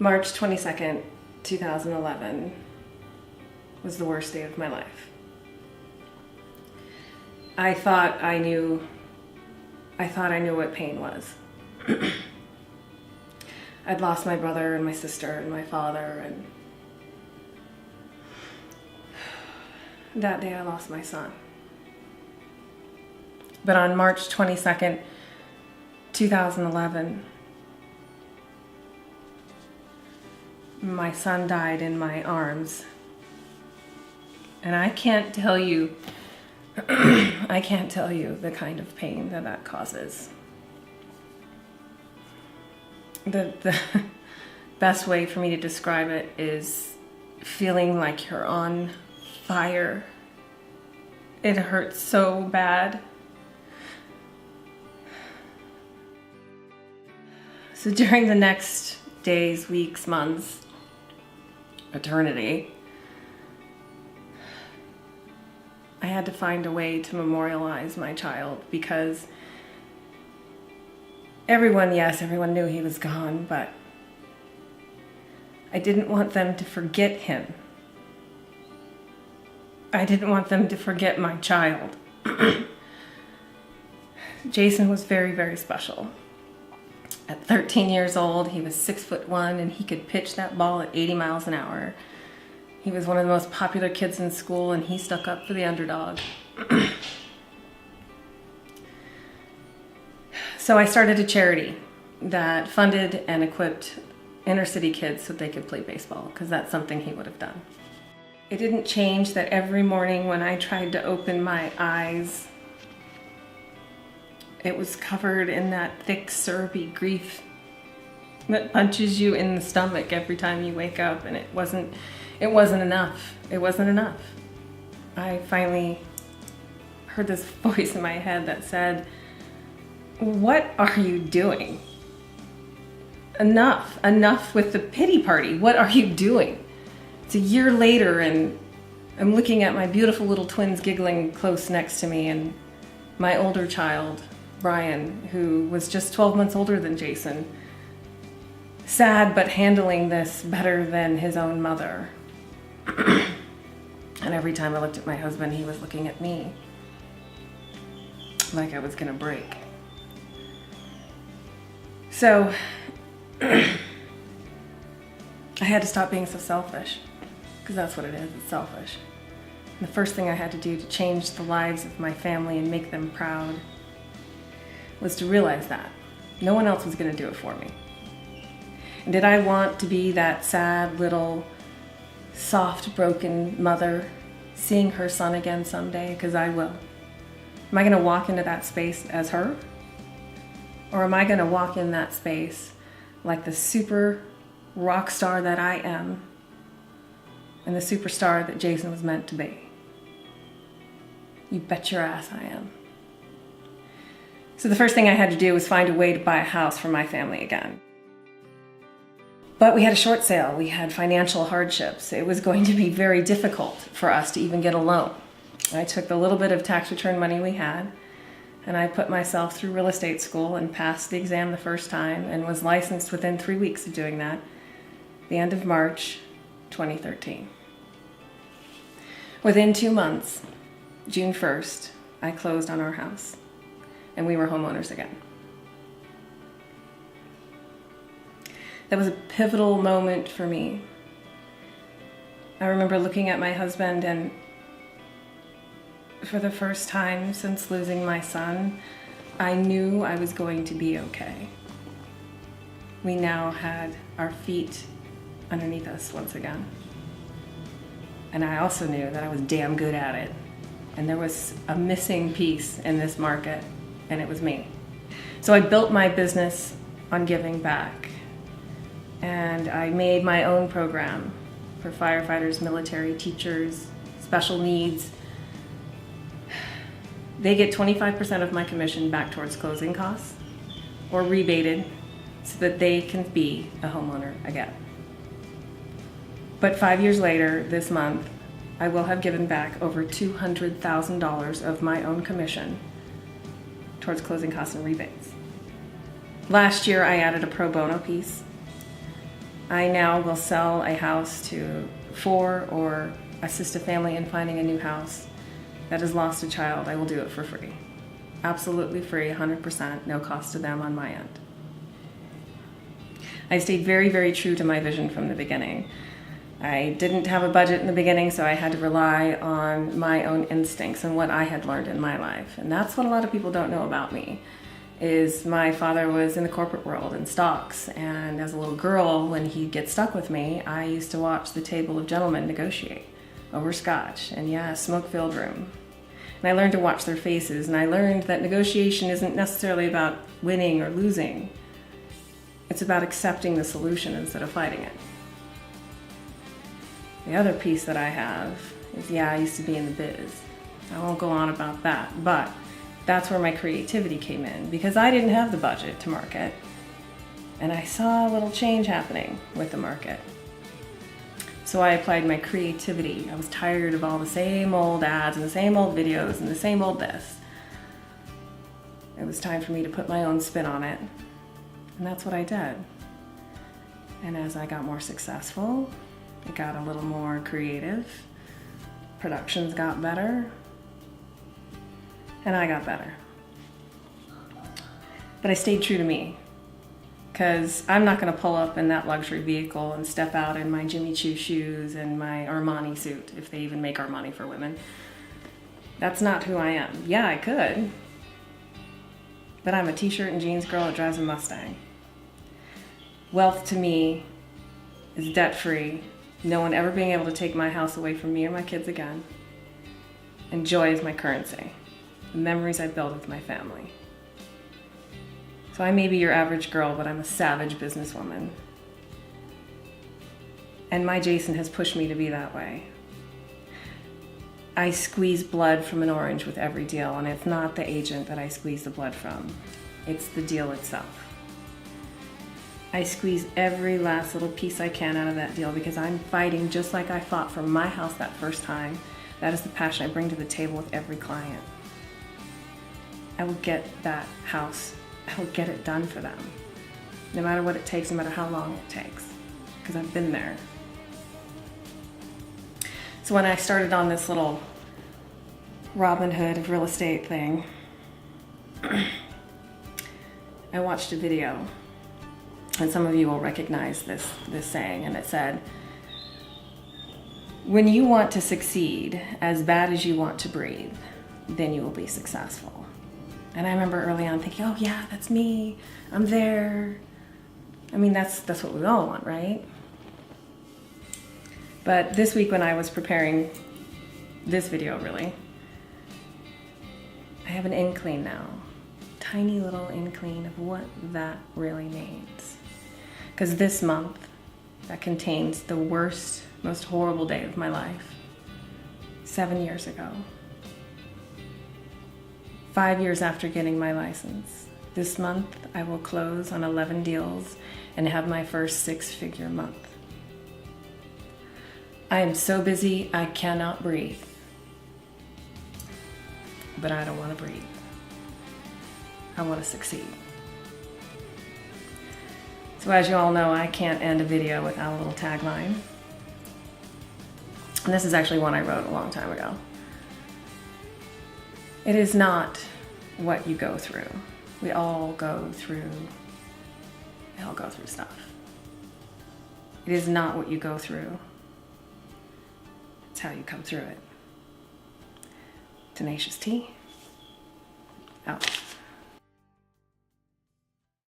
March 22nd, 2011 was the worst day of my life. I thought I knew what pain was. I'd lost my brother and my sister and my father, and that day I lost my son. But on March 22nd, 2011, my son died in my arms. And I can't tell you the kind of pain that causes. The best way for me to describe it is feeling like you're on fire. It hurts so bad. So during the next days, weeks, months, eternity, I had to find a way to memorialize my child, because everyone knew he was gone, but I didn't want them to forget him. I didn't want them to forget my child. Jason was very, very special. At 13 years old, he was 6'1", and he could pitch that ball at 80 miles an hour. He was one of the most popular kids in school, and he stuck up for the underdog. So I started a charity that funded and equipped inner city kids so they could play baseball, because that's something he would have done. It didn't change that every morning when I tried to open my eyes, it was covered in that thick, syrupy grief that punches you in the stomach every time you wake up, and it wasn't enough. It wasn't enough. I finally heard this voice in my head that said, "What are you doing? Enough with the pity party. What are you doing?" It's a year later, and I'm looking at my beautiful little twins giggling close next to me, and my older child, Brian, who was just 12 months older than Jason, sad but handling this better than his own mother. And every time I looked at my husband, he was looking at me like I was gonna break. So I had to stop being so selfish, because that's what it is, it's selfish. And the first thing I had to do to change the lives of my family and make them proud was to realize that no one else was going to do it for me. And did I want to be that sad little soft, broken mother seeing her son again someday? Because I will. Am I going to walk into that space as her? Or am I going to walk in that space like the super rock star that I am, and the superstar that Jason was meant to be? You bet your ass I am. So the first thing I had to do was find a way to buy a house for my family again. But we had a short sale. We had financial hardships. It was going to be very difficult for us to even get a loan. I took the little bit of tax return money we had, and I put myself through real estate school and passed the exam the first time, and was licensed within 3 weeks of doing that, the end of March 2013. Within 2 months, June 1st, I closed on our house, and we were homeowners again. That was a pivotal moment for me. I remember looking at my husband, and for the first time since losing my son, I knew I was going to be okay. We now had our feet underneath us once again. And I also knew that I was damn good at it. And there was a missing piece in this market, and it was me. So I built my business on giving back. And I made my own program for firefighters, military, teachers, special needs. They get 25% of my commission back towards closing costs, or rebated, so that they can be a homeowner again. But 5 years later, this month, I will have given back over $200,000 of my own commission towards closing costs and rebates. Last year, I added a pro bono piece. I now will sell a house for or assist a family in finding a new house that has lost a child. I will do it for free. Absolutely free, 100%, no cost to them on my end. I stayed very, very true to my vision from the beginning. I didn't have a budget in the beginning, so I had to rely on my own instincts and what I had learned in my life. And that's what a lot of people don't know about me, is my father was in the corporate world in stocks. And as a little girl, when he'd get stuck with me, I used to watch the table of gentlemen negotiate over scotch and, yeah, a smoke-filled room. And I learned to watch their faces, and I learned that negotiation isn't necessarily about winning or losing. It's about accepting the solution instead of fighting it. The other piece that I have is, yeah, I used to be in the biz. I won't go on about that, but that's where my creativity came in, because I didn't have the budget to market. And I saw a little change happening with the market. So I applied my creativity. I was tired of all the same old ads and the same old videos and the same old this. It was time for me to put my own spin on it. And that's what I did. And as I got more successful, it got a little more creative. Productions got better. And I got better. But I stayed true to me, because I'm not going to pull up in that luxury vehicle and step out in my Jimmy Choo shoes and my Armani suit, if they even make Armani for women. That's not who I am. Yeah, I could, but I'm a t-shirt and jeans girl that drives a Mustang. Wealth to me is debt-free, no one ever being able to take my house away from me or my kids again. And joy is my currency, the memories I build with my family. So I may be your average girl, but I'm a savage businesswoman. And my Jason has pushed me to be that way. I squeeze blood from an orange with every deal, and it's not the agent that I squeeze the blood from. It's the deal itself. I squeeze every last little piece I can out of that deal, because I'm fighting just like I fought for my house that first time. That is the passion I bring to the table with every client. I will get that house. I will get it done for them, no matter what it takes, no matter how long it takes, because I've been there. So when I started on this little Robin Hood of real estate thing, I watched a video, and some of you will recognize this saying, and it said, when you want to succeed as bad as you want to breathe, then you will be successful. And I remember early on thinking, oh yeah, that's me, I'm there. I mean, that's what we all want, right? But this week when I was preparing this video, really, I have an inkling now, tiny little inkling of what that really means. Because this month, that contains the worst, most horrible day of my life, 7 years ago. 5 years after getting my license. This month, I will close on 11 deals and have my first 6-figure month. I am so busy, I cannot breathe. But I don't want to breathe. I want to succeed. So as you all know, I can't end a video without a little tagline. And this is actually one I wrote a long time ago. It is not what you go through. We all go through stuff. It is not what you go through. It's how you come through it. Tenacious Tea, out.